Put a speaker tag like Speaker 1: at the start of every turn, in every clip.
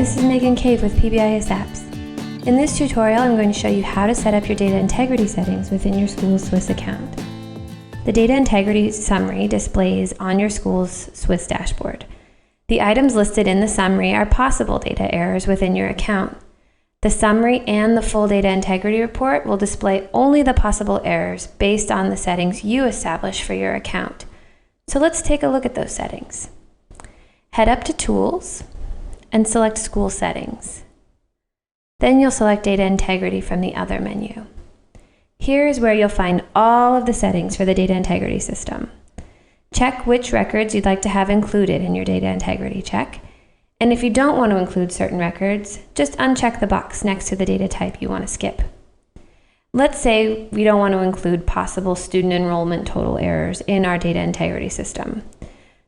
Speaker 1: this is Megan Cave with PBIS Apps. In this tutorial, I'm going to show you how to set up your data integrity settings within your school's SWIS account. The data integrity summary displays on your school's SWIS dashboard. The items listed in the summary are possible data errors within your account. The summary and the full data integrity report will display only the possible errors based on the settings you establish for your account. So let's take a look at those settings. Head up to Tools and select School Settings. Then you'll select Data Integrity from the Other menu. Here is where you'll find all of the settings for the data integrity system. Check which records you'd like to have included in your data integrity check. And if you don't want to include certain records, just uncheck the box next to the data type you want to skip. Let's say we don't want to include possible student enrollment total errors in our data integrity system.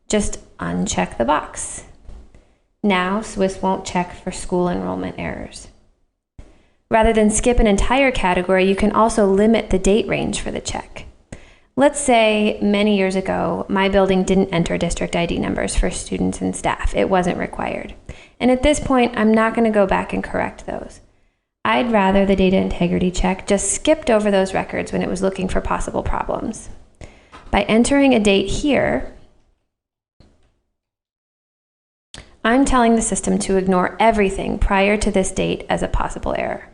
Speaker 1: Just uncheck the box. Now, SWIS won't check for school enrollment errors. Rather than skip an entire category, you can also limit the date range for the check. Let's say many years ago, my building didn't enter district ID numbers for students and staff. It wasn't required. And at this point, I'm not going to go back and correct those. I'd rather the data integrity check just skipped over those records when it was looking for possible problems. By entering a date here, I'm telling the system to ignore everything prior to this date as a possible error.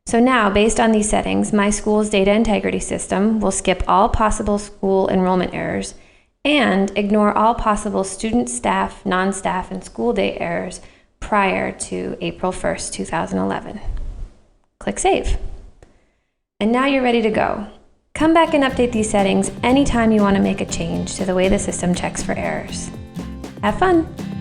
Speaker 1: So now, based on these settings, my school's data integrity system will skip all possible school enrollment errors and ignore all possible student, staff, non-staff, and school day errors prior to April 1st, 2011. Click Save. And now you're ready to go. Come back and update these settings anytime you want to make a change to the way the system checks for errors. Have fun!